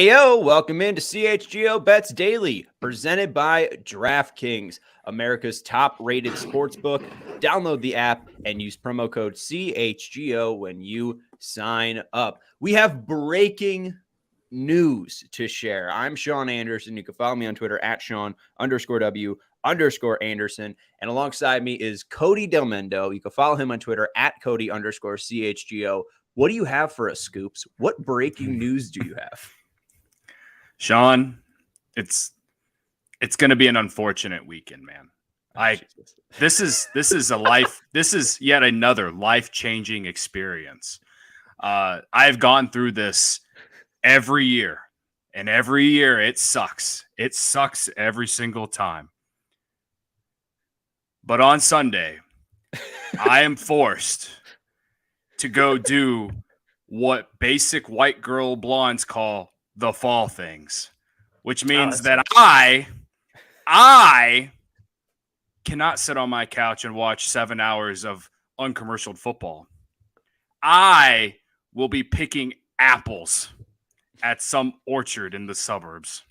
Heyo, welcome into CHGO Bets Daily, presented by DraftKings, America's top-rated sportsbook. Download the app and use promo code CHGO when you sign up. We have breaking news to share. I'm Sean Anderson. You can follow me on Twitter at Sean_W_Anderson. And alongside me is Cody Del Mendo. You can follow him on Twitter at Cody_CHGO. What do you have for us, Scoops? What breaking news do you have? Sean, it's going to be an unfortunate weekend, man. This is yet another life-changing experience. I've gone through this every year, and every year it sucks. It sucks every single time. But on Sunday, I am forced to go do what basic white girl blondes call the fall things, which means that I cannot sit on my couch and watch 7 hours of uncommercialed football. I will be picking apples at some orchard in the suburbs.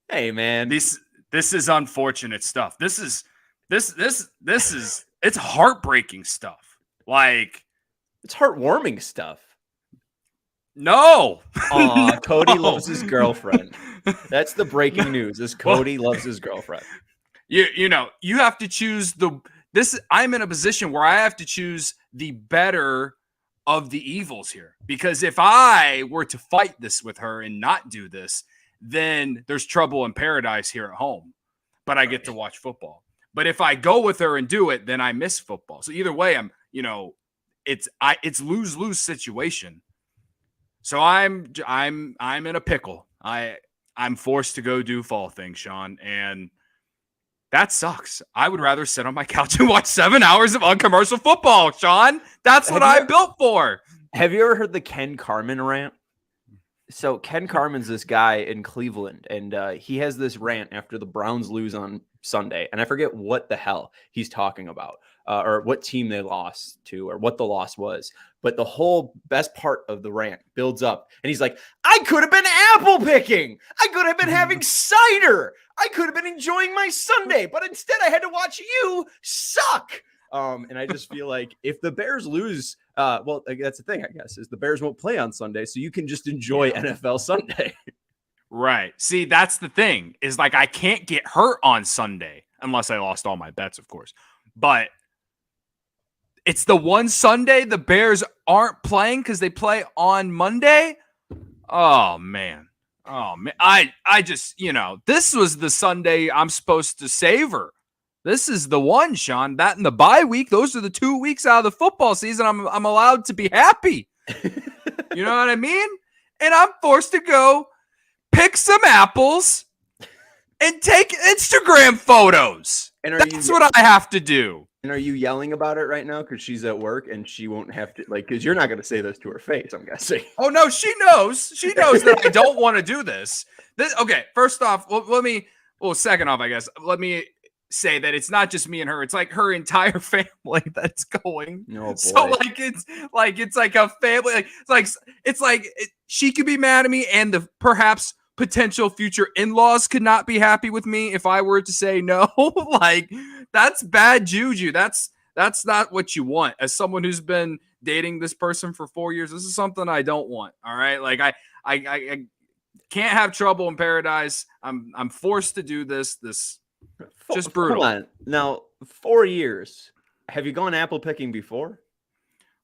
Hey, man, this is unfortunate stuff. This is it's heartbreaking stuff. Like, it's heartwarming stuff. No. Aw, Cody loves his girlfriend. That's the breaking news, is Cody loves his girlfriend. You know, you have to choose I'm in a position where I have to choose the better of the evils here. Because if I were to fight this with her and not do this, then there's trouble in paradise here at home. But I get to watch football. But if I go with her and do it, then I miss football. So either way, it's lose-lose situation. So I'm in a pickle. I'm forced to go do fall things, Sean, and that sucks. I would rather sit on my couch and watch 7 hours of uncommercial football, Sean. That's what I'm built for. Have you ever heard the Ken Carman rant? So Ken Carman's this guy in Cleveland, and he has this rant after the Browns lose on Sunday, and I forget what the hell he's talking about. Or what team they lost to, or what the loss was. But the whole best part of the rant builds up. And he's like, I could have been apple picking. I could have been having cider. I could have been enjoying my Sunday. But instead, I had to watch you suck. And I just feel like if the Bears lose, well, that's the thing, I guess, is the Bears won't play on Sunday. So you can just enjoy NFL Sunday. Right. See, that's the thing, is like I can't get hurt on Sunday unless I lost all my bets, of course. But it's the one Sunday the Bears aren't playing because they play on Monday. Oh, man. I just, this was the Sunday I'm supposed to savor. This is the one, Sean. That and the bye week, those are the 2 weeks out of the football season I'm allowed to be happy. You know what I mean? And I'm forced to go pick some apples and take Instagram photos. And that's what I have to do. And are you yelling about it right now because she's at work and she won't have to, because you're not going to say this to her face, I'm guessing. Oh, no, she knows. She knows that I don't want to do this. Okay, first off, second off, I guess, let me say that it's not just me and her. It's like her entire family that's going. Oh, boy. So it's like a family. It's like she could be mad at me, and the perhaps potential future in-laws could not be happy with me if I were to say no. That's bad juju. That's not what you want. As someone who's been dating this person for 4 years, this is something I don't want. All right. I can't have trouble in paradise. I'm forced to do this. This just brutal. Hold on. Now, 4 years. Have you gone apple picking before?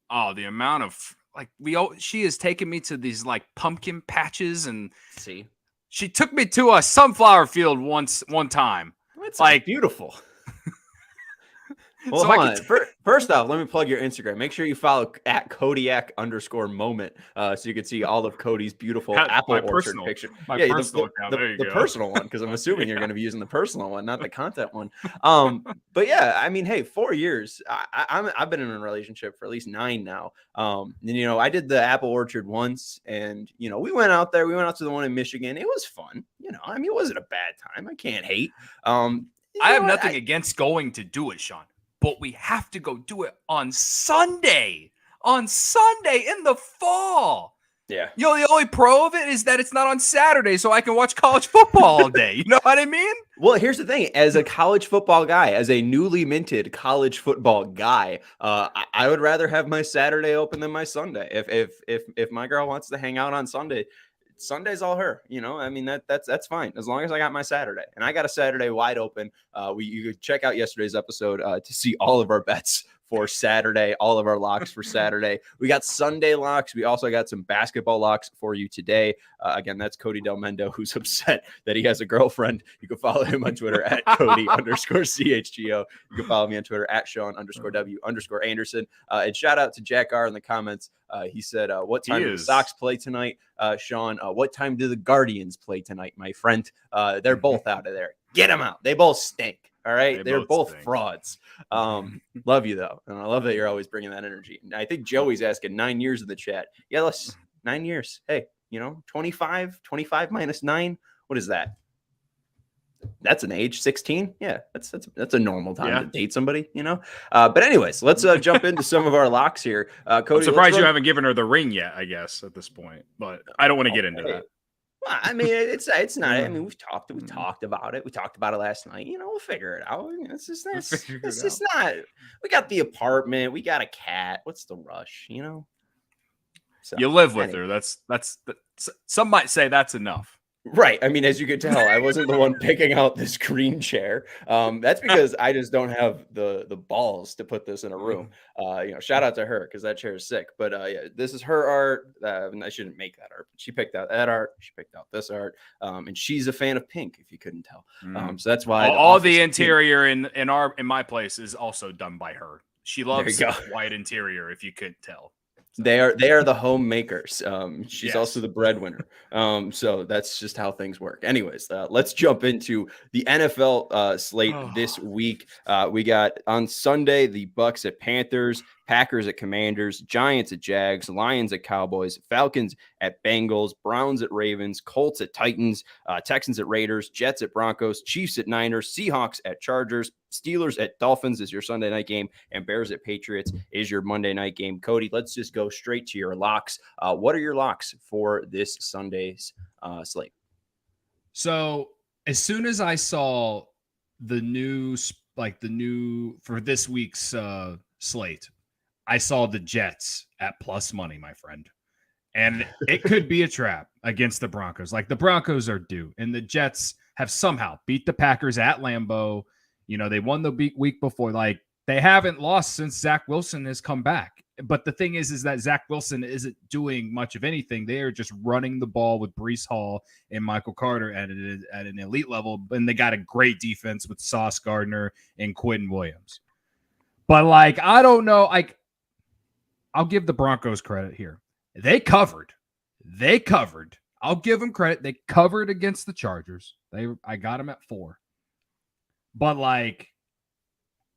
Oh, the amount of she has taken me to these pumpkin patches, and she took me to a sunflower field one time. It's beautiful. Well, So hold on. First off, let me plug your Instagram. Make sure you follow at Kodiak_moment so you can see all of Cody's beautiful apple orchard picture. Personal account. There you go. The personal one, because I'm assuming you're going to be using the personal one, not the content one. But yeah, I mean, hey, 4 years. I've been in a relationship for at least 9 now. And I did the apple orchard once, and we went out there. We went out to the one in Michigan. It was fun. I mean, it wasn't a bad time. I can't hate. I have nothing against going to do it, Sean. But we have to go do it on Sunday. On Sunday in the fall. Yeah. You know, the only pro of it is that it's not on Saturday, so I can watch college football all day. You know what I mean? Well, here's the thing. As a college football guy, as a newly minted college football guy, I would rather have my Saturday open than my Sunday. If my girl wants to hang out on Sunday, Sunday's all her. You know, I mean that's fine as long as I got my Saturday, and I got a Saturday wide open. You could check out yesterday's episode to see all of our bets for Saturday, all of our locks for Saturday. We got Sunday locks. We also got some basketball locks for you today. Again, that's Cody Del Mendo, who's upset that he has a girlfriend. You can follow him on Twitter at Cody_CHGO. You can follow me on Twitter at Sean_W_Anderson. And shout out to Jack R in the comments. He said, what time do the Sox play tonight? Sean, what time do the Guardians play tonight, my friend? They're both out of there. Get them out. They both stink. All right. They're both frauds. Love you, though. And I love that you're always bringing that energy. And I think Joey's asking 9 years in the chat. Yeah, let's 9 years. Hey, 25 minus 9. What is that? That's an age, 16. Yeah, that's a normal time to date somebody, But anyways, let's jump into some of our locks here. Cody, I'm surprised you haven't given her the ring yet, I guess, at this point. But I don't want to get into that. Well, I mean, it's not. I mean, we've talked about it. We talked about it last night. We'll figure it out. It's just not. We got the apartment. We got a cat. What's the rush? So, you live with her. That's some might say that's enough. Right. I mean, as you could tell, I wasn't the one picking out this green chair. That's because I just don't have the balls to put this in a room. Shout out to her because that chair is sick. But yeah, this is her art. I shouldn't make that art. But she picked out that art. She picked out this art. And she's a fan of pink, if you couldn't tell. So that's why all the interior in my place is also done by her. She loves white interior, if you couldn't tell. So. They are the homemakers. She's also the breadwinner. So that's just how things work. Anyways, let's jump into the NFL slate this week. We got on Sunday the Bucks at Panthers, Packers at Commanders, Giants at Jags, Lions at Cowboys, Falcons at Bengals, Browns at Ravens, Colts at Titans, Texans at Raiders, Jets at Broncos, Chiefs at Niners, Seahawks at Chargers, Steelers at Dolphins is your Sunday night game, and Bears at Patriots is your Monday night game. Cody, let's just go straight to your locks. What are your locks for this Sunday's slate? So as soon as I saw the new for this week's slate, I saw the Jets at plus money, my friend. And it could be a trap against the Broncos. Like, the Broncos are due, and the Jets have somehow beat the Packers at Lambeau. They won the week before. Like, they haven't lost since Zach Wilson has come back. But the thing is that Zach Wilson isn't doing much of anything. They are just running the ball with Breece Hall and Michael Carter at an elite level. And they got a great defense with Sauce Gardner and Quentin Williams. But, I don't know. I'll give the Broncos credit here. They covered. I'll give them credit. They covered against the Chargers. I got them at 4. But,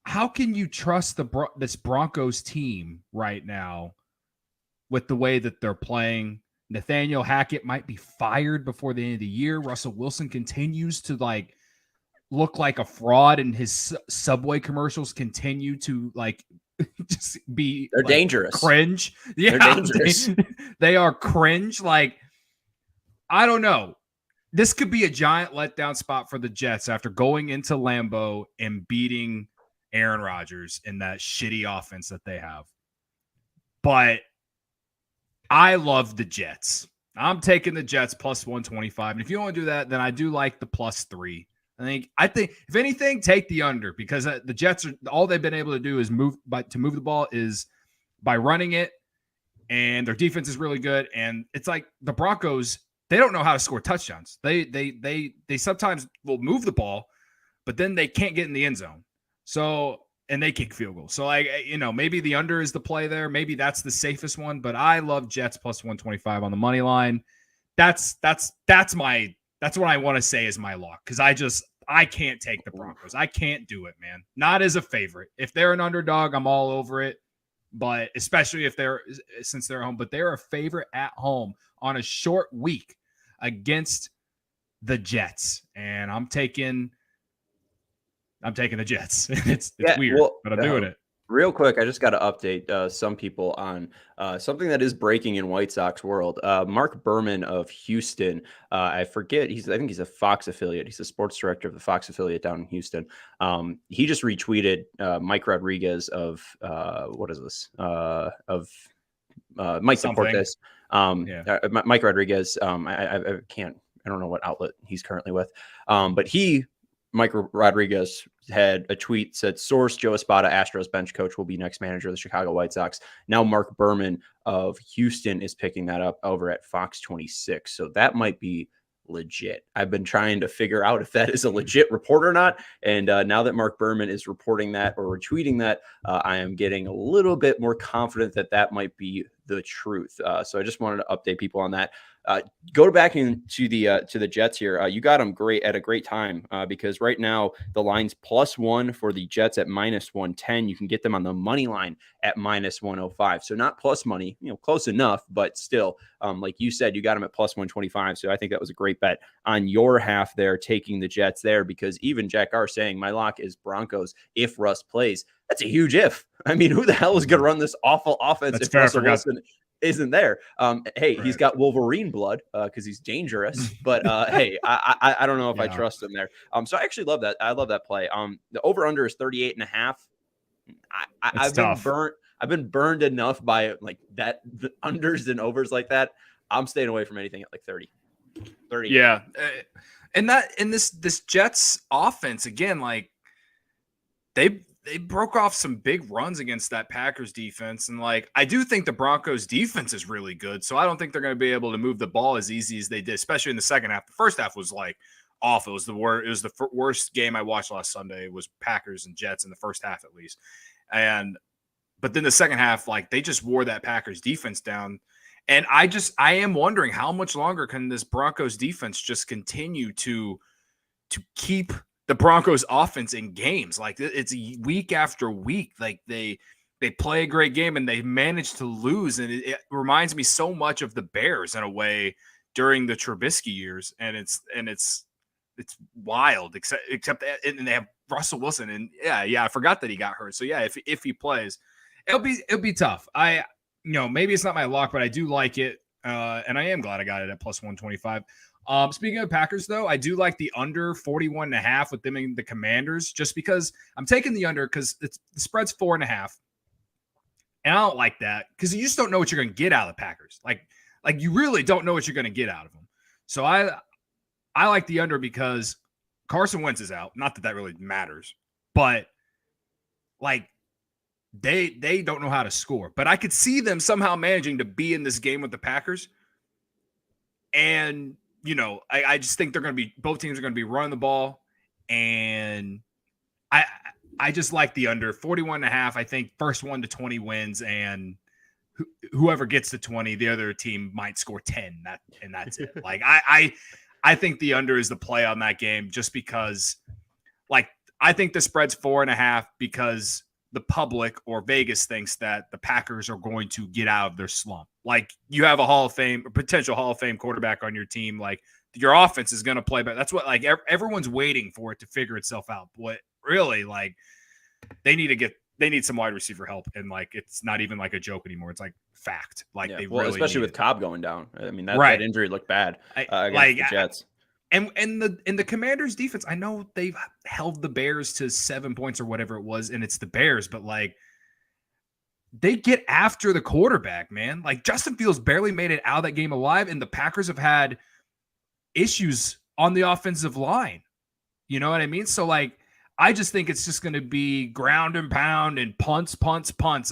how can you trust this Broncos team right now with the way that they're playing? Nathaniel Hackett might be fired before the end of the year. Russell Wilson continues to, look like a fraud, and his Subway commercials continue to, just be they're dangerous. Cringe. Yeah, they're dangerous. They are cringe. I don't know. This could be a giant letdown spot for the Jets after going into Lambeau and beating Aaron Rodgers in that shitty offense that they have. But I love the Jets. I'm taking the Jets plus 125. And if you don't want to do that, then I do like the plus 3. I think if anything, take the under, because the Jets are all they've been able to do is move the ball is by running it, and their defense is really good. And it's like the Broncos, they don't know how to score touchdowns. They sometimes will move the ball, but then they can't get in the end zone. So, and they kick field goals. So, maybe the under is the play there. Maybe that's the safest one. But I love Jets plus 125 on the money line. That's what I want to say is my lock, because I can't take the Broncos. I can't do it, man. Not as a favorite. If they're an underdog, I'm all over it. But especially since they're home. But they're a favorite at home on a short week against the Jets, and I'm taking the Jets. It's weird, but I'm doing it. Real quick, I just got to update some people on something that is breaking in White Sox world. Mark Berman of Houston, I forget, I think he's a Fox affiliate. He's the sports director of the Fox affiliate down in Houston. He just retweeted Mike Rodriguez of what is this? Might support Something. this. Mike Rodriguez. I can't. I don't know what outlet he's currently with. But Mike Rodriguez had a tweet said, source Joe Espada, Astros bench coach, will be next manager of the Chicago White Sox. Now Mark Berman of Houston is picking that up over at Fox 26. So that might be legit. I've been trying to figure out if that is a legit report or not. And now that Mark Berman is reporting that or retweeting that, I am getting a little bit more confident that that might be the truth. So I just wanted to update people on that. Go back into the Jets here. You got them at a great time because right now the line's +1 for the Jets at -110. You can get them on the money line at -105. So not plus money, close enough, but still, like you said, you got them at +125. So I think that was a great bet on your half there, taking the Jets there, because even Jack R saying my lock is Broncos if Russ plays. That's a huge if. I mean, who the hell is going to run this awful offense if Russell Wilson isn't there? Hey, right. He's got Wolverine blood because he's dangerous. But hey, I don't know if I trust him there. So I actually love that. I love that play. The over under is 38.5. I've been burned enough by like that, the unders and overs like that. I'm staying away from anything at like 30. Yeah, and this Jets offense again, like they broke off some big runs against that Packers defense. And like, I do think the Broncos defense is really good. So I don't think they're going to be able to move the ball as easy as they did, especially in the second half. The first half was like awful. It was the worst game I watched last Sunday. It was Packers and Jets in the first half, at least. But then the second half, like they just wore that Packers defense down. And I am wondering how much longer can this Broncos defense just continue to keep the Broncos offense in games. Like it's week after week. Like they play a great game and they manage to lose. And it reminds me so much of the Bears in a way during the Trubisky years. And it's wild, except and they have Russell Wilson. And yeah, I forgot that he got hurt. So yeah, if he plays, it'll be tough. Maybe it's not my lock, but I do like it. And I am glad I got it at +125. Speaking of Packers, though, I do like the under 41.5 with them and the Commanders, just because I'm taking the under because the spread's 4.5. And I don't like that because you just don't know what you're going to get out of the Packers. Like you really don't know what you're going to get out of them. So I like the under because Carson Wentz is out. Not that really matters, but like they don't know how to score. But I could see them somehow managing to be in this game with the Packers. And I just think both teams are going to be running the ball. And I just like the under 41.5. I think first 1 to 20 wins, and whoever gets to 20, the other team might score 10. And that's it. Like I think the under is the play on that game, just because like I think the spread's 4.5 because the public or Vegas thinks that the Packers are going to get out of their slump. Like you have a potential Hall of Fame quarterback on your team. Like your offense is going to play better. That's what like everyone's waiting for it to figure itself out. But really, like they need some wide receiver help. And like, it's not even like a joke anymore. It's like fact. Like they really especially with Cobb going down. I mean, that injury looked bad against the Jets. And the Commanders defense, I know they've held the Bears to 7 points or whatever it was, and it's the Bears, but like they get after the quarterback, man. Like Justin Fields barely made it out of that game alive, and the Packers have had issues on the offensive line. You know what I mean? So like I just think it's just going to be ground and pound and punts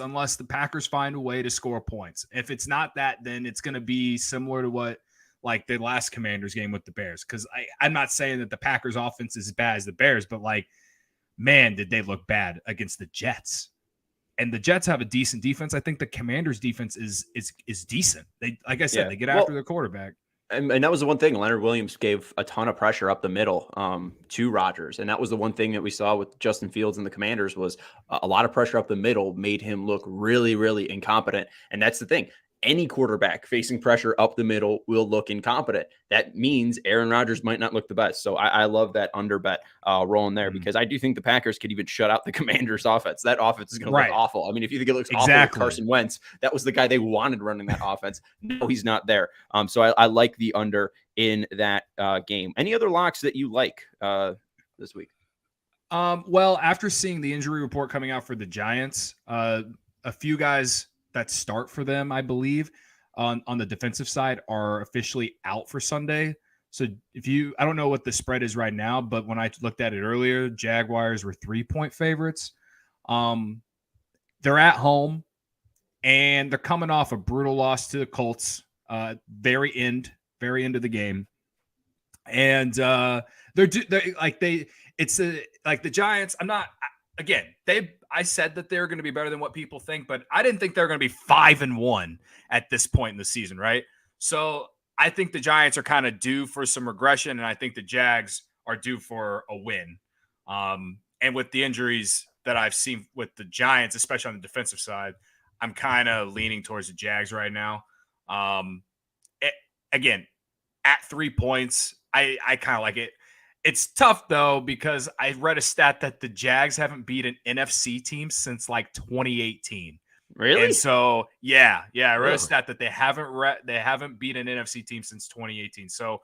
unless the Packers find a way to score points. If it's not that, then it's going to be similar to what like the last Commanders game with the Bears. Because I'm not saying that the Packers offense is as bad as the Bears, but like, man, did they look bad against the Jets. And the Jets have a decent defense. I think the Commanders defense is decent. They, like I said, they get after the quarterback. And that was the one thing. Leonard Williams gave a ton of pressure up the middle to Rodgers. And that was the one thing that we saw with Justin Fields and the Commanders was a lot of pressure up the middle made him look really, really incompetent. And that's the thing. any quarterback facing pressure up the middle will look incompetent. That means Aaron Rodgers might not look the best. So I love that under bet rolling there because I do think the Packers could even shut out the Commanders offense. That offense is going to look awful. I mean, if you think it looks awful with Carson Wentz, that was the guy they wanted running that offense. No, he's not there. So I like the under in that game. Any other locks that you like this week? Well, after seeing the injury report coming out for the Giants, a few guys that start for them, I believe, on the defensive side are officially out for Sunday. So I don't know what the spread is right now, but when I looked at it earlier, Jaguars were 3-point favorites. They're at home and they're coming off a brutal loss to the Colts, very end of the game. And it's like the Giants. I said that they're going to be better than what people think, but I didn't think they're going to be 5-1 at this point in the season, right? So I think the Giants are kind of due for some regression, and I think the Jags are due for a win. And with the injuries that I've seen with the Giants, especially on the defensive side, I'm kind of leaning towards the Jags right now. Again, at 3 points, I kind of like it. It's tough, though, because I read a stat that the Jags haven't beat an NFC team since like 2018. Really? And so, I read a stat that they haven't beat an NFC team since 2018. So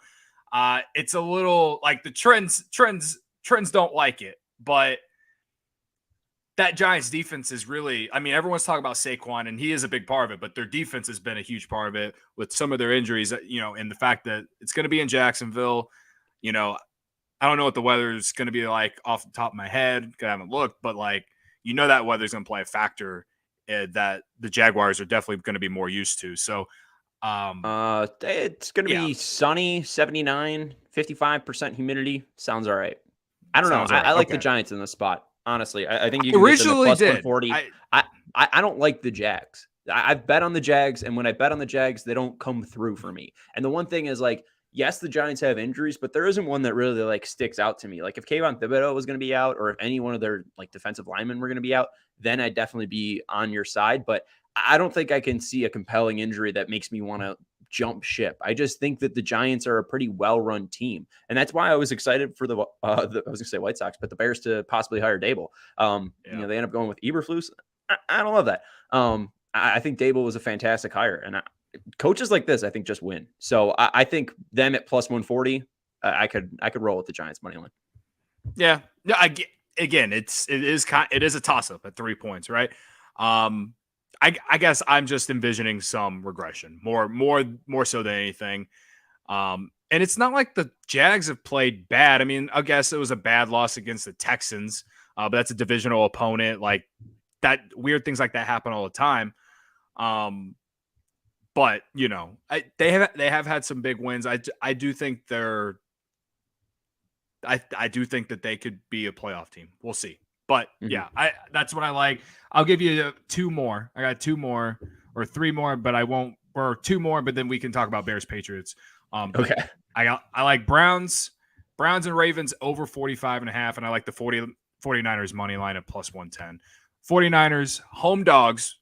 it's a little like the trends don't like it. But that Giants defense is really, I mean, everyone's talking about Saquon, and he is a big part of it, but their defense has been a huge part of it with some of their injuries, and the fact that it's going to be in Jacksonville. I don't know what the weather is going to be like off the top of my head because I haven't looked, but that weather's going to play a factor that the Jaguars are definitely going to be more used to. So it's going to be sunny, 79, 55% humidity. Sounds all right. I don't know. I like the Giants in this spot. Honestly, I think you can originally get them +140. I don't like the Jags. I've bet on the Jags, and when I bet on the Jags, they don't come through for me. And the one thing is yes, the Giants have injuries, but there isn't one that really sticks out to me. Like if Kayvon Thibodeau was going to be out, or if any one of their defensive linemen were going to be out, then I'd definitely be on your side. But I don't think I can see a compelling injury that makes me want to jump ship. I just think that the Giants are a pretty well-run team, and that's why I was excited for I was going to say White Sox, but the Bears to possibly hire Dable. They end up going with Eberflus. I don't love that. I think Dable was a fantastic hire, and coaches like this, I think, just win. So I think them at +140, I could roll with the Giants money line. Yeah. No, it is a toss up at 3 points, right? I guess I'm just envisioning some regression, more so than anything. And it's not like the Jags have played bad. I mean, I guess it was a bad loss against the Texans, but that's a divisional opponent. Like that, weird things like that happen all the time. But they have had some big wins. I do think I do think that they could be a playoff team. We'll see. But that's what I like. I'll give you 2 more. I got 2 more or 3 more, but I won't, or 2 more, but then we can talk about Bears Patriots. Okay. I like Browns and Ravens over 45.5. And I like the 49ers money line at +110. 49ers home dogs.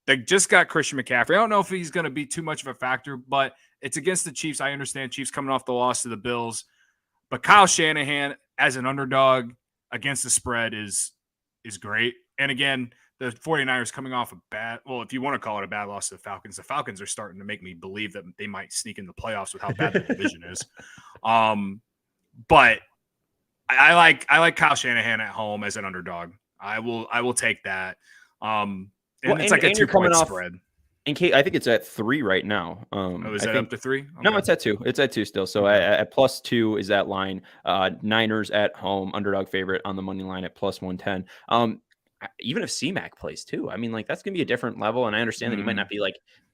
They just got Christian McCaffrey. I don't know if he's going to be too much of a factor, but it's against the Chiefs. I understand Chiefs coming off the loss to the Bills. But Kyle Shanahan as an underdog against the spread is great. And again, the 49ers coming off if you want to call it a bad loss to the Falcons are starting to make me believe that they might sneak in the playoffs with how bad the division is. But I like Kyle Shanahan at home as an underdog. I will take that. It's like a 2-point spread. In case, I think it's at 3 right now. Is that up to 3? Okay. No, it's at 2. It's at 2 still. So at +2 is that line. Niners at home, underdog favorite on the money line at +110. Even if C-Mac plays too, I mean, that's going to be a different level. And I understand that he might not be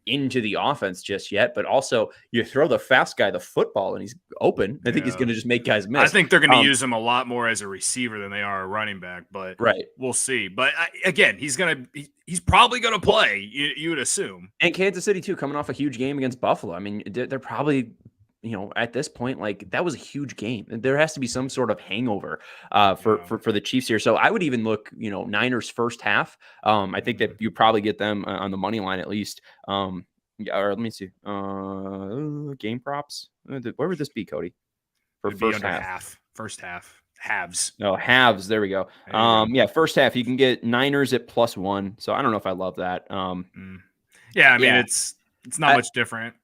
into the offense just yet, but also you throw the fast guy the football and he's open. I think he's going to just make guys miss. I think they're going to use him a lot more as a receiver than they are a running back, but we'll see. But again, he's probably going to play, you would assume. And Kansas City too, coming off a huge game against Buffalo. I mean, they're probably, at this point, that was a huge game. There has to be some sort of hangover for the Chiefs here. So I would even look, Niners first half. I think that you probably get them on the money line at least. Yeah, or let me see. Game props. Where would this be, Cody? For It'd be first under half. half. First half. Halves. No, halves. There we go. There you go. Yeah, first half you can get Niners at +1. So I don't know if I love that. Yeah, I mean yeah. it's not much different.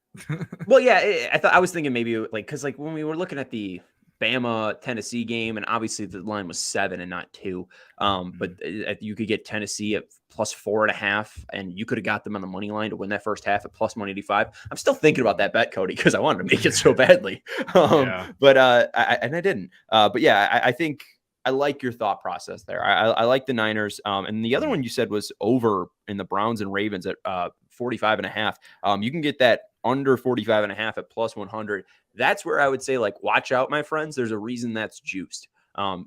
Well, yeah, I was thinking maybe like because like when we were looking at the Bama Tennessee game, and obviously the line was 7 and not 2. But you could get Tennessee at +4.5, and you could have got them on the money line to win that first half at +185. I'm still thinking about that bet, Cody, because I wanted to make it so badly. But I didn't. But yeah, I think I like your thought process there. I like the Niners. And the other one you said was over in the Browns and Ravens at 45.5. You can get that under 45.5 at +100. That's where I would say, like, watch out, my friends. There's a reason that's juiced,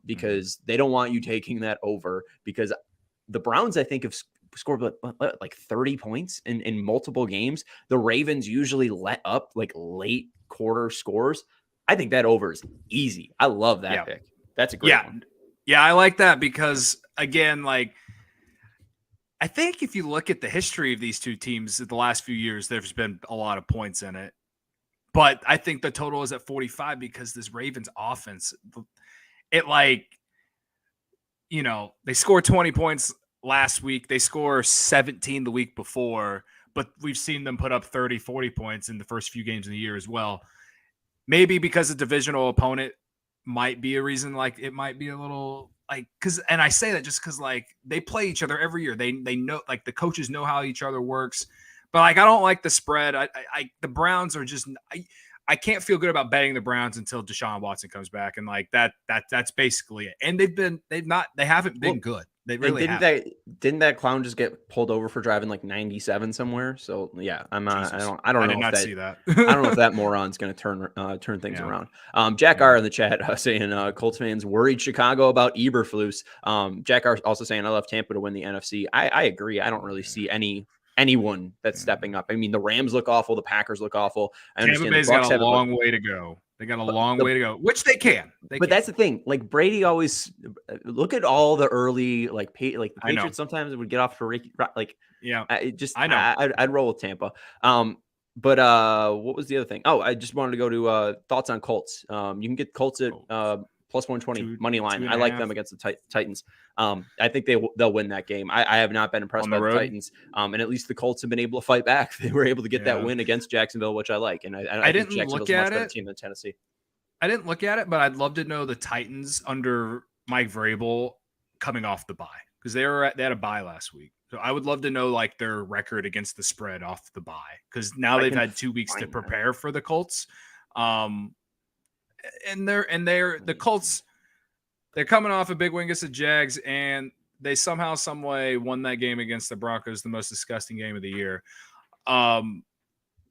because they don't want you taking that over, because the Browns, I think, have scored like 30 points in multiple games. The Ravens usually let up like late quarter scores. I think that over is easy. I love that pick. That's a great one. Yeah, I like that because, again, like, I think if you look at the history of these two teams the last few years, there's been a lot of points in it. But I think the total is at 45 because this Ravens offense, it like, you know, they scored 20 points last week. They score 17 the week before, but we've seen them put up 30, 40 points in the first few games of the year as well. Maybe because a divisional opponent might be a reason, like it might be a little like, and I say that just because like they play each other every year. They know, like, the coaches know how each other works, but like I don't like the spread. The Browns are just I can't feel good about betting the Browns until Deshaun Watson comes back, and like that's basically it. And they haven't been good. They really haven't. Didn't that clown just get pulled over for driving like 97 somewhere? So yeah, I did not see that. I don't know if that moron's going to turn things around. Jack R in the chat saying Colts fans worried Chicago about Eberflus. Jack R also saying I love Tampa to win the NFC. I agree. I don't really see anyone that's stepping up. I mean, the Rams look awful. The Packers look awful. I understand Tampa Bay's got a long way to go. They got a long way to go, which they can. That's the thing. Like Brady always look at all the early like the Patriots sometimes would get off to like I'd roll with Tampa. But what was the other thing? Oh, I just wanted to go to thoughts on Colts. You can get Colts at +120 money line. I like them against the Titans. I think they'll win that game. I have not been impressed by the Titans. And at least the Colts have been able to fight back. They were able to get that win against Jacksonville, which I like. And I think Jacksonville's a much better team than Tennessee. I didn't look at it, but I'd love to know the Titans under Mike Vrabel coming off the bye, because they had a bye last week. So I would love to know like their record against the spread off the bye, because now they've had 2 weeks to prepare for the Colts. And the Colts, they're coming off a big win against the Jags, and they somehow, some way won that game against the Broncos, the most disgusting game of the year.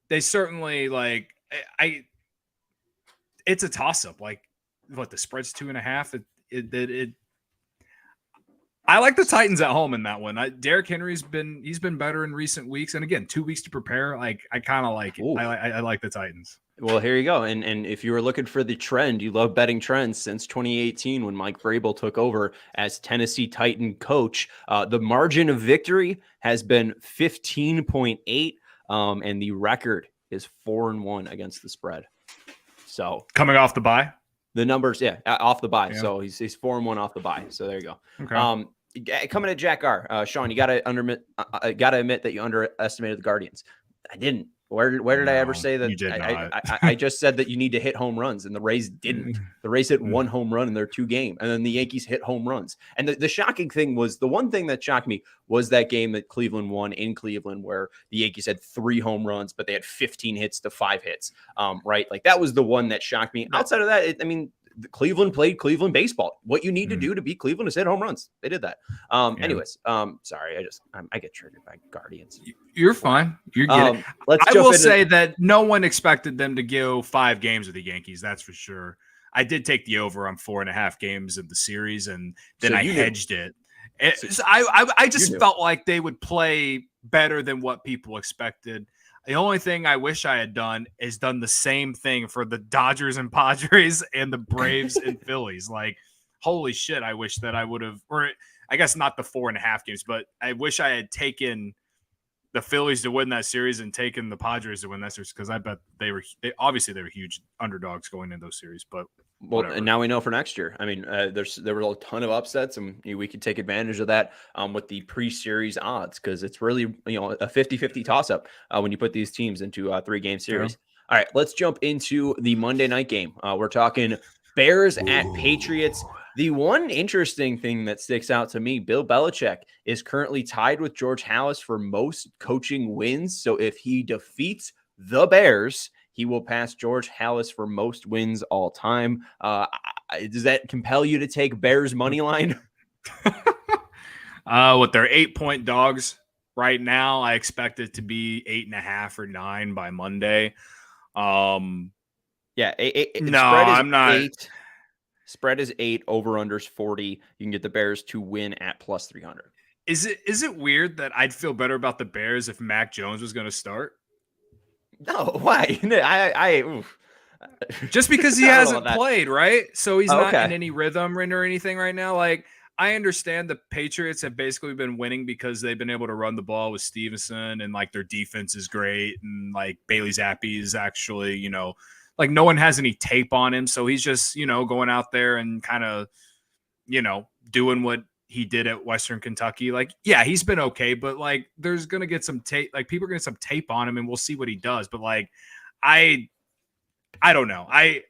They certainly like it's a toss up. Like what, the spread's 2.5. I like the Titans at home in that one. Derrick Henry's been better in recent weeks, and again, 2 weeks to prepare. Like I kind of like it. I like the Titans. Well, here you go. And if you were looking for the trend, you love betting trends since 2018 when Mike Vrabel took over as Tennessee Titan coach. The margin of victory has been 15.8, and the record is 4-1 against the spread. So coming off the bye, the numbers, off the bye. Yeah. So he's 4-1 off the bye. So there you go. Okay. Coming at Jack R. Sean, you gotta admit that you underestimated the Guardians. I didn't. Where did I ever say that? You did not. I just said that you need to hit home runs, and the Rays didn't. The Rays hit 1 home run in their 2 games, and then the Yankees hit home runs. And the shocking thing was, the one thing that shocked me was that game that Cleveland won in Cleveland, where the Yankees had 3 home runs, but they had 15 hits to 5 hits. Right? Like that was the one that shocked me. Outside of that, Cleveland played Cleveland baseball. What you need to do to beat Cleveland is hit home runs. They did that. Anyways, sorry, I get triggered by Guardians. You're fine. You're getting. I will say that no one expected them to go 5 games with the Yankees. That's for sure. I did take the over on 4.5 games of the series, and then I hedged it. I just felt like they would play better than what people expected. The only thing I wish I had done is done the same thing for the Dodgers and Padres and the Braves and Phillies. Like, holy shit, I wish that I would have, or I guess not the 4.5 games, but I wish I had taken the Phillies to win that series and taking the Padres to win that series because I bet they were huge underdogs going into those series. But well, whatever. and now we know for next year. I mean, there were a ton of upsets, and we could take advantage of that with the pre-series odds because it's really a 50-50 toss-up when you put these teams into a 3-game series. Yeah. All right, let's jump into the Monday night game. We're talking Bears at Patriots. The one interesting thing that sticks out to me, Bill Belichick is currently tied with George Halas for most coaching wins. So if he defeats the Bears, he will pass George Halas for most wins all time. Does that compel you to take Bears money line? With their 8-point dogs right now, I expect it to be 8.5 or 9 by Monday. Yeah, no, I'm not. 8. Spread is 8, over-unders 40. You can get the Bears to win at plus 300. Is it weird that I'd feel better about the Bears if Mac Jones was going to start? No, why? Just because he hasn't played, right? So he's not in any rhythm or anything right now. Like, I understand the Patriots have basically been winning because they've been able to run the ball with Stevenson and, like, their defense is great. And, like, Bailey Zappi is actually, like no one has any tape on him. So he's just, going out there and kind of, doing what he did at Western Kentucky. Like, yeah, he's been okay, but like there's going to get some tape, like people are going to get some tape on him and we'll see what he does. But like, I don't know. I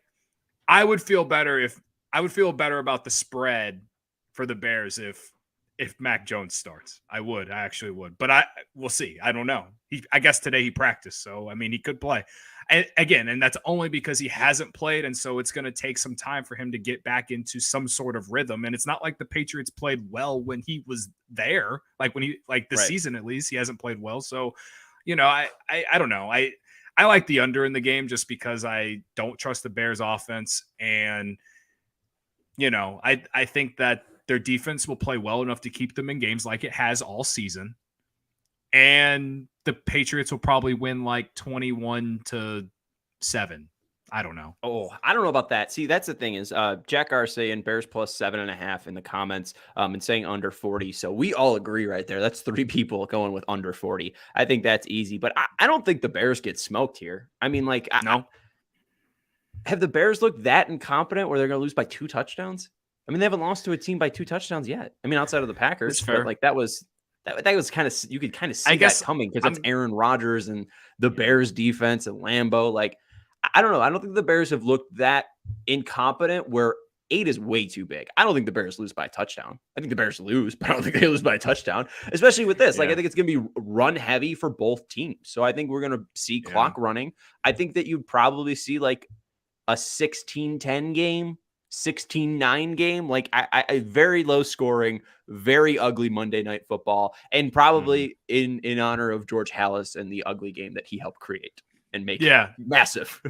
would feel better about the spread for the Bears if Mac Jones starts. I actually would, but we'll see. I don't know. I guess today he practiced. So, I mean, he could play. And that's only because he hasn't played. And so it's going to take some time for him to get back into some sort of rhythm. And it's not like the Patriots played well when he was there, like when this season, at least he hasn't played well. So, I don't know. I like the under in the game just because I don't trust the Bears offense. And, I think that their defense will play well enough to keep them in games like it has all season. And the Patriots will probably win like 21-7. I don't know. Oh, I don't know about that. See, that's the thing is Jack R saying Bears plus 7.5 in the comments and saying under 40. So we all agree right there. That's 3 people going with under 40. I think that's easy, but I don't think the Bears get smoked here. I mean, like, no. Have the Bears looked that incompetent where they're going to lose by 2 touchdowns? I mean, they haven't lost to a team by 2 touchdowns yet. I mean, outside of the Packers, but like that was kind of, you could kind of see that coming because it's Aaron Rodgers and the Bears defense and Lambeau. Like, I don't know. I don't think the Bears have looked that incompetent where 8 is way too big. I don't think the Bears lose by a touchdown. I think the Bears lose, but I don't think they lose by a touchdown, especially with this. Like, I think it's going to be run heavy for both teams. So I think we're going to see clock running. I think that you'd probably see like a 16-10 game, 16-9 game, like I very low scoring, very ugly Monday Night Football, and probably in honor of George Halas and the ugly game that he helped create and make massive.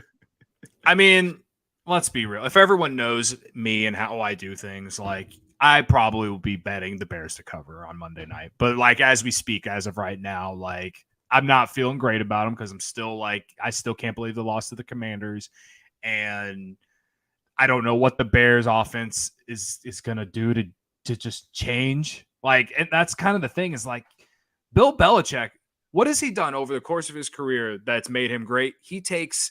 I mean, let's be real. If everyone knows me and how I do things, like I probably will be betting the Bears to cover on Monday night. But like as we speak, as of right now, like I'm not feeling great about them because I'm still like I still can't believe the loss to the Commanders, and I don't know what the Bears offense is going to do to just change. Like, and that's kind of the thing is like Bill Belichick, what has he done over the course of his career that's made him great? He takes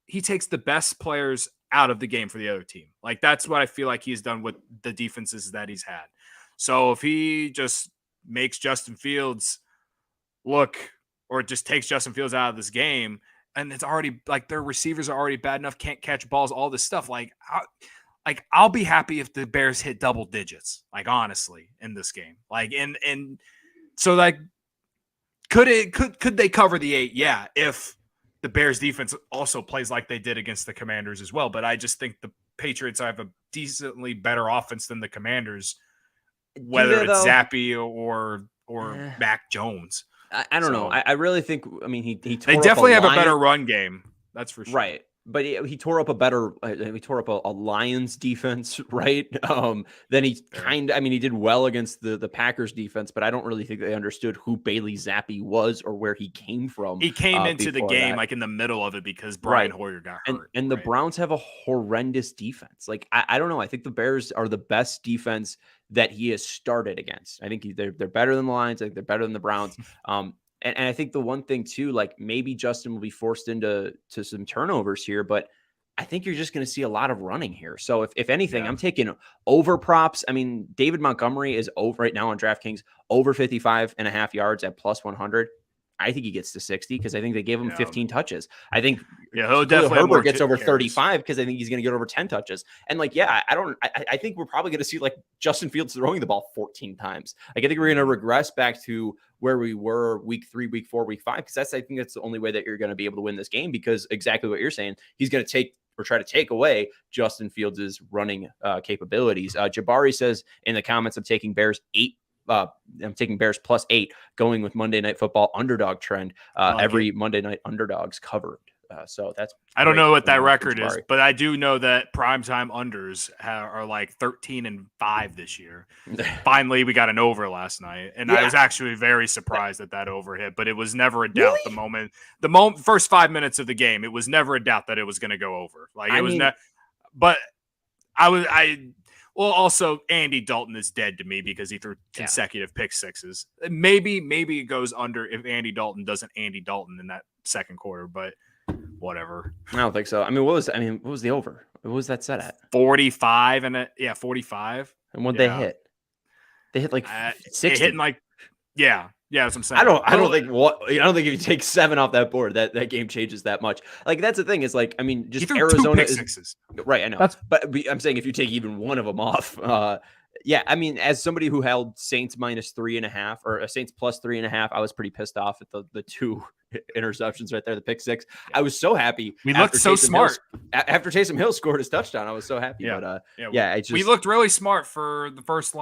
the best players out of the game for the other team. Like, that's what I feel like he's done with the defenses that he's had. So if he just makes Justin Fields look, or just takes Justin Fields out of this game, and it's already like their receivers are already bad enough, can't catch balls, all this stuff. Like I'll be happy if the Bears hit double digits, like honestly, in this game. Like, and so like, could they cover the 8? Yeah. If the Bears defense also plays like they did against the Commanders as well. But I just think the Patriots have a decently better offense than the Commanders, whether it's Zappi or Mac Jones. I don't know. I really think. I mean, he they definitely have a better run game. That's for sure. Right, but he tore up a Lions defense, right? Then he he did well against the Packers defense, but I don't really think they understood who Bailey Zappi was or where he came from. He came into the game like in the middle of it because Brian Hoyer got hurt. And the Browns have a horrendous defense. Like I don't know. I think the Bears are the best defense that he has started against. I think they're better than the Lions. I think they're better than the Browns. And I think the one thing too, like maybe Justin will be forced into some turnovers here, but I think you're just going to see a lot of running here. So if anything, I'm taking over props. I mean, David Montgomery is over right now on DraftKings, over 55.5 yards at plus 100. I think he gets to 60 because I think they gave him 15 touches. I think he'll definitely Herbert gets over carries. 35 because I think he's going to get over 10 touches. And like, I think we're probably going to see like Justin Fields throwing the ball 14 times. Like I think we're going to regress back to where we were week 3, week 4, week 5, because I think that's the only way that you're going to be able to win this game, because exactly what you're saying, he's going to take or try to take away Justin Fields' running capabilities. Jabari says in the comments, I'm taking Bears plus 8 going with Monday Night Football underdog trend. Every Monday night underdogs covered. So that's, I don't know what that record is, but I do know that primetime unders are like 13-5 this year. Finally, we got an over last night, and I was actually very surprised that over hit. But it was never a doubt. Really? The moment, first 5 minutes of the game, it was never a doubt that it was going to go over. Like it was not. But well, also Andy Dalton is dead to me because he threw consecutive pick sixes. Maybe it goes under if Andy Dalton doesn't Andy Dalton in that second quarter, but whatever. I don't think so. I mean, what was the over? What was that set at? 45 45. And what they hit? They hit like 60. Hitting like that's what I'm saying. I don't think if you take 7 off that board, that game changes that much. Like that's the thing is like, I mean, just Arizona is right. I know, but I'm saying if you take even one of them off, I mean, as somebody who held Saints minus 3.5 or Saints plus 3.5, I was pretty pissed off at the 2 interceptions right there, the pick 6. I was so happy. We looked so smart after Taysom Hill scored his touchdown. I was so happy. But we looked really smart for the first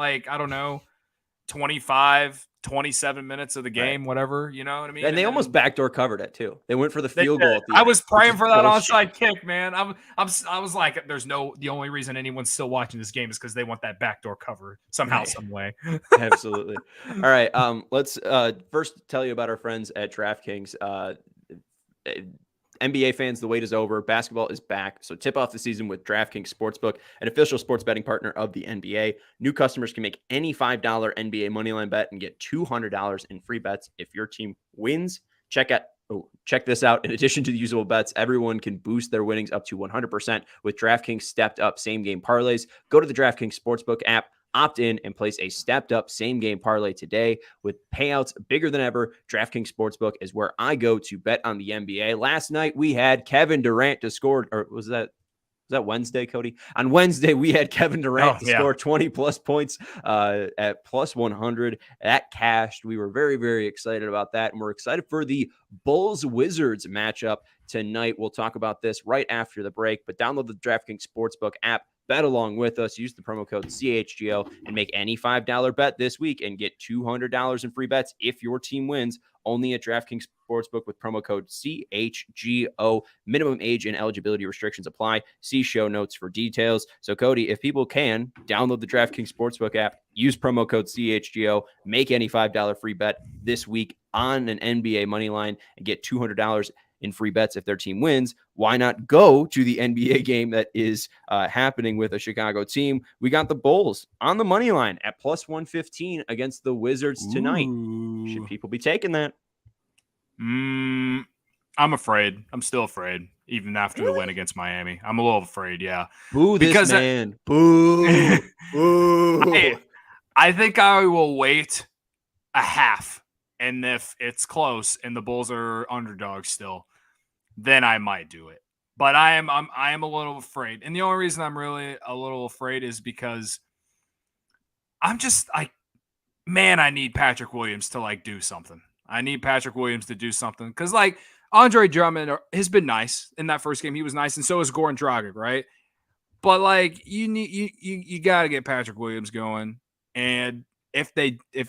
27 minutes of the game, whatever, you know what I mean? And they almost backdoor covered it too. They went for the field goal at the I end, was praying for that onside kick, man. I was like, the only reason anyone's still watching this game is because they want that backdoor cover somehow, some way. Absolutely. All right. Let's first tell you about our friends at DraftKings. NBA fans, the wait is over. Basketball is back. So tip off the season with DraftKings Sportsbook, an official sports betting partner of the NBA. New customers can make any $5 NBA moneyline bet and get $200 in free bets if your team wins. Check this out. In addition to the usual bets, everyone can boost their winnings up to 100% with DraftKings Stepped Up Same Game Parlays. Go to the DraftKings Sportsbook app, opt in, and place a stepped up same game parlay today with payouts bigger than ever. DraftKings Sportsbook is where I go to bet on the NBA. Last night we had Kevin Durant to score, or was that Wednesday, Cody? On Wednesday, we had Kevin Durant to score 20 plus points at plus 100. That cashed. We were very, very excited about that. And we're excited for the Bulls-Wizards matchup tonight. We'll talk about this right after the break, but download the DraftKings Sportsbook app. Bet along with us. Use the promo code CHGO and make any $5 bet this week and get $200 in free bets if your team wins. Only at DraftKings Sportsbook with promo code CHGO. Minimum age and eligibility restrictions apply. See show notes for details. So, Cody, if people can, download the DraftKings Sportsbook app, use promo code CHGO, make any $5 free bet this week on an NBA money line and get $200 in free bets if their team wins. Why not go to the NBA game that is happening with a Chicago team? We got the Bulls on the money line at plus 115 against the Wizards tonight. Should people be taking that? I'm afraid. I'm still afraid, even after the win against Miami. I'm a little afraid, Boo this man. Boo. Boo. I think I will wait a half. And if it's close and the Bulls are underdogs still, then I might do it. But I am a little afraid. And the only reason I'm really a little afraid is because I'm just I need Patrick Williams to do something. I need Patrick Williams to do something. Because Andre Drummond has been nice in that first game. He was nice, and so is Goran Dragic, right? But you gotta get Patrick Williams going. And if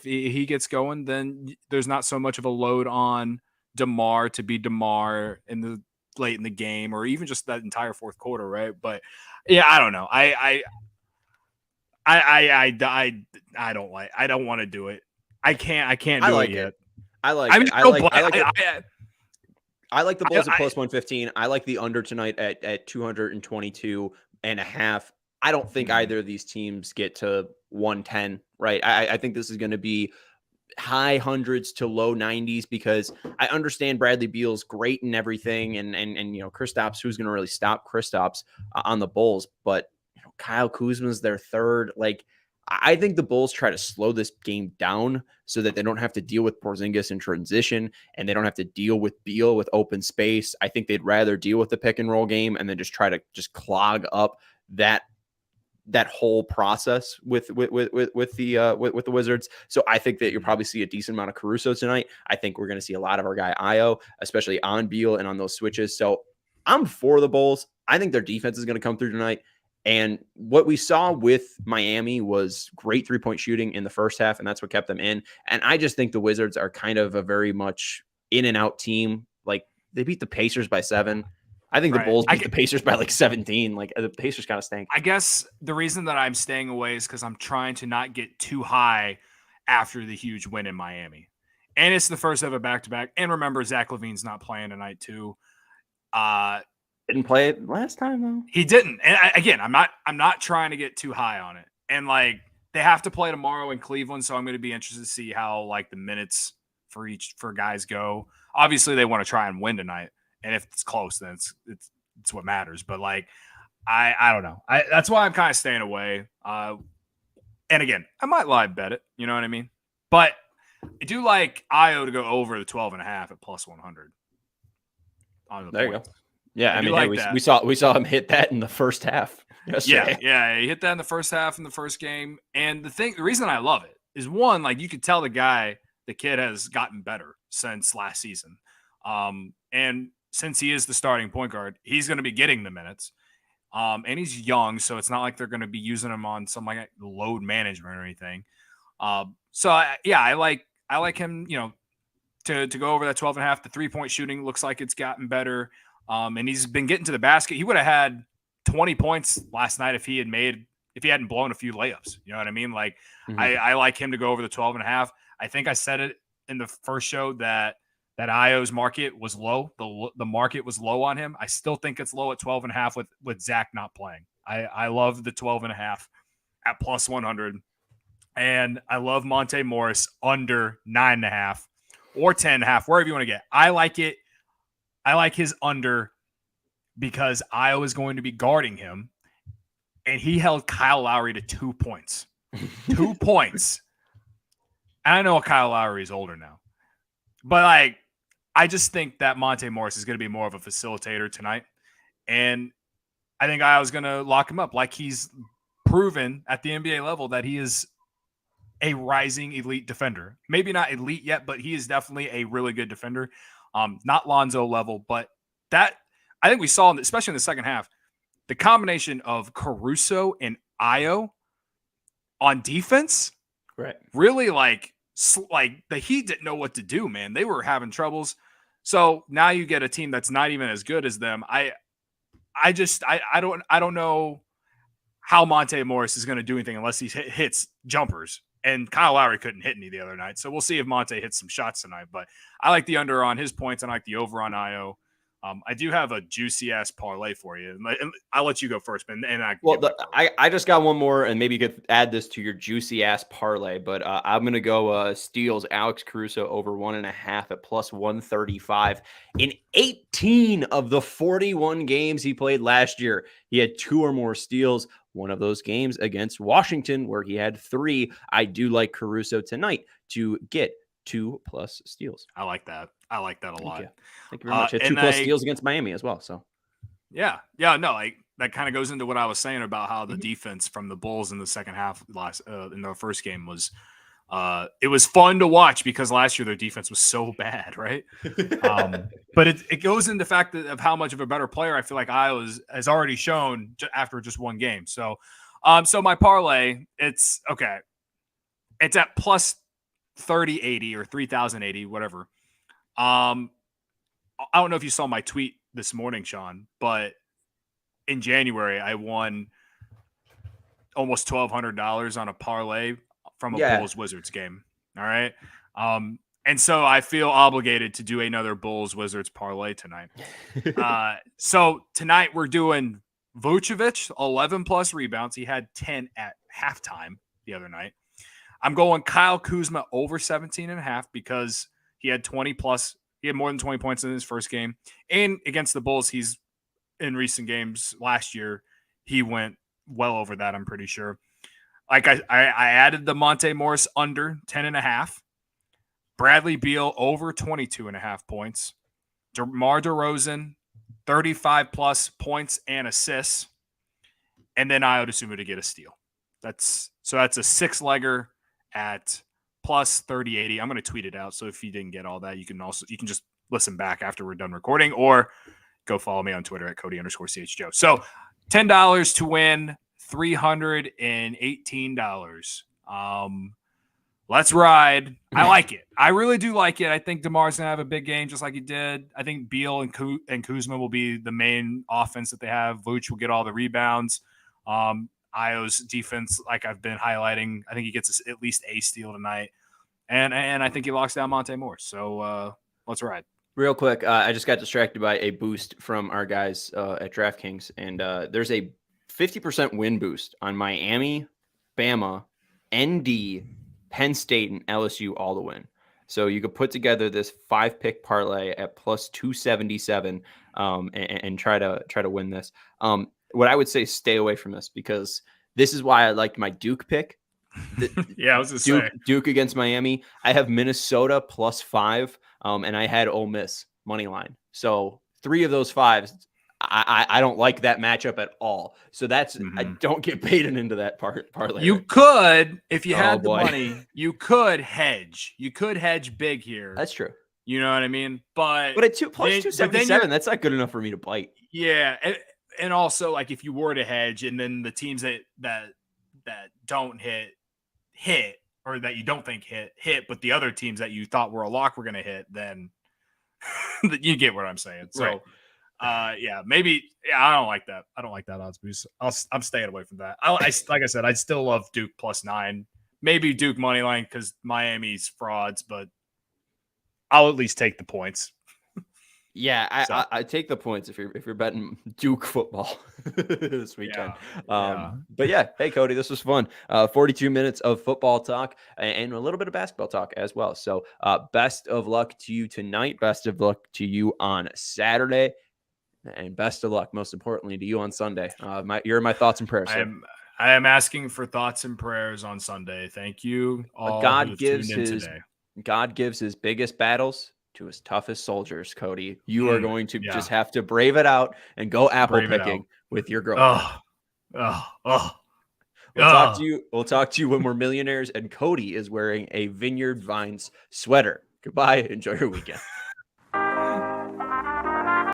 he gets going, then there's not so much of a load on DeMar to be DeMar late in the game, or even just that entire fourth quarter, right? But I don't know. I don't want to do it. I can't do it yet. I like the Bulls at plus 115. I like the under tonight at 222.5. I don't think either of these teams get to 110, right? I think this is going to be high hundreds to low 90s, because I understand Bradley Beal's great and everything, and Kristaps, who's going to really stop Kristaps on the Bulls, but Kyle Kuzma's their third. Like, I think the Bulls try to slow this game down so that they don't have to deal with Porzingis in transition, and they don't have to deal with Beal with open space. I think they'd rather deal with the pick and roll game and then just try to just clog up that whole process with the Wizards. So I think that you'll probably see a decent amount of Caruso tonight. I think we're going to see a lot of our guy Io, especially on Beal and on those switches. So I'm for the Bulls. I think their defense is going to come through tonight. And what we saw with Miami was great 3-point shooting in the first half, and that's what kept them in. And I just think the Wizards are kind of a very much in and out team. Like, they beat the Pacers by 7. I think the Bulls beat the Pacers by like 17. Like, the Pacers kind of stink. I guess the reason that I'm staying away is because I'm trying to not get too high after the huge win in Miami. And it's the first ever back-to-back. And remember, Zach LaVine's not playing tonight too. Didn't play it last time though. He didn't. And again, I'm not trying to get too high on it. And like, they have to play tomorrow in Cleveland, so I'm going to be interested to see how like the minutes for guys go. Obviously, they want to try and win tonight. And if it's close, then it's what matters. But like, I don't know. That's why I'm kind of staying away. And again, I might live bet it. You know what I mean? But I do like Io to go over the 12.5 at plus 100. There you go. Yeah, I mean, like we saw him hit that in the first half yesterday. Yeah, he hit that in the first half in the first game. And the reason I love it is, one, like, you could tell the kid has gotten better since last season. And since he is the starting point guard, he's going to be getting the minutes. And he's young, so it's not like they're going to be using him on some like load management or anything. I like him, to go over that 12.5. The 3-point shooting looks like it's gotten better. And he's been getting to the basket. He would have had 20 points last night if he hadn't blown a few layups. You know what I mean? Like, I like him to go over the 12.5. I think I said it in the first show that Io's market was low. The market was low on him. I still think it's low at 12.5 with Zach not playing. I love the 12.5 at plus 100. And I love Monte Morris under 9.5 or 10.5, wherever you want to get. I like it. I like his under because Io is going to be guarding him, and he held Kyle Lowry to 2 points. 2 points. And I know Kyle Lowry is older now, but like, I just think that Monte Morris is going to be more of a facilitator tonight, and I think Io's going to lock him up, like he's proven at the NBA level that he is a rising elite defender. Maybe not elite yet, but he is definitely a really good defender. Not Lonzo level, but that I think we saw, especially in the second half, the combination of Caruso and Io on defense, right? Really, like the Heat didn't know what to do, man. They were having troubles. So now you get a team that's not even as good as them. I don't know how Monte Morris is going to do anything unless he hits jumpers. And Kyle Lowry couldn't hit any the other night. So we'll see if Monte hits some shots tonight. But I like the under on his points, and I like the over on Io. I do have a juicy-ass parlay for you. And I'll let you go first, man. I just got one more, and maybe you could add this to your juicy-ass parlay. But I'm going to go steals Alex Caruso over 1.5 at plus 135. In 18 of the 41 games he played last year, he had 2 or more steals. One of those games against Washington where he had 3. I do like Caruso tonight to get 2+ steals. I like that. I like that a lot. Thank you very much. 2+ steals against Miami as well. So no, like that kind of goes into what I was saying about how the defense from the Bulls in the second half in their first game was it was fun to watch because last year their defense was so bad, right? But it goes into the fact of how much of a better player I feel like Io has already shown after just one game. So my parlay, it's okay. It's at plus 3080 or 3080, whatever. I don't know if you saw my tweet this morning, Sean, but in January I won almost $1,200 on a parlay from a Bulls Wizards game. All right. And so I feel obligated to do another Bulls Wizards parlay tonight. So tonight we're doing Vucevic, 11+ rebounds. He had 10 at halftime the other night. I'm going Kyle Kuzma over 17.5 because he had 20 plus. He had more than 20 points in his first game. And against the Bulls, he's in recent games last year, he went well over that, I'm pretty sure. Like I added the Monte Morris under 10.5. Bradley Beal over 22.5 points. DeMar DeRozan, 35 plus points and assists. And then Ayo Dosunmu to get a steal. That's a 6-legger at plus 3080. I'm going to tweet it out. So if you didn't get all that, you can just listen back after we're done recording, or go follow me on Twitter at Cody_CHGO. So $10 to win $318. Let's ride. I like it. I really do like it. I think DeMar's going to have a big game just like he did. I think Beal and Kuzma will be the main offense that they have. Vooch will get all the rebounds. Ayo's defense, like I've been highlighting, I think he gets at least a steal tonight. And I think he locks down Monte Morris. So let's ride. Real quick, I just got distracted by a boost from our guys at DraftKings, and there's a 50% win boost on Miami, Bama, ND, Penn State, and LSU all to win. So you could put together this 5-pick parlay at plus 277 and try to win this. What I would say, stay away from this, because this is why I liked my Duke pick. Yeah, I was just saying. Duke against Miami. I have Minnesota plus 5, and I had Ole Miss money line. So 3 of those 5s, I don't like that matchup at all. So that's I don't get baited into that parlay. You could, if you had the money, you could hedge. You could hedge big here. That's true. You know what I mean? But at plus 277, that's not good enough for me to bite. Yeah, and also, like, if you were to hedge, and then the teams that don't hit, or that you don't think hit, but the other teams that you thought were a lock were going to hit, then you get what I'm saying. So, right. Maybe I don't like that. I don't like that odds boost. I'm staying away from that. Like I said, I still love Duke plus 9. Maybe Duke money line because Miami's frauds, but I'll at least take the points. Yeah, I take the points if you're betting Duke football this weekend. But yeah, hey Cody, this was fun. 42 minutes of football talk and a little bit of basketball talk as well. So best of luck to you tonight. Best of luck to you on Saturday, and best of luck, most importantly, to you on Sunday. You're my thoughts and prayers. I am asking for thoughts and prayers on Sunday. Thank you all. God gives his biggest battles to his toughest soldiers, Cody. You are going to just have to brave it out and go apple picking with your girlfriend. We'll talk to you when we're millionaires and Cody is wearing a Vineyard Vines sweater. Goodbye. Enjoy your weekend.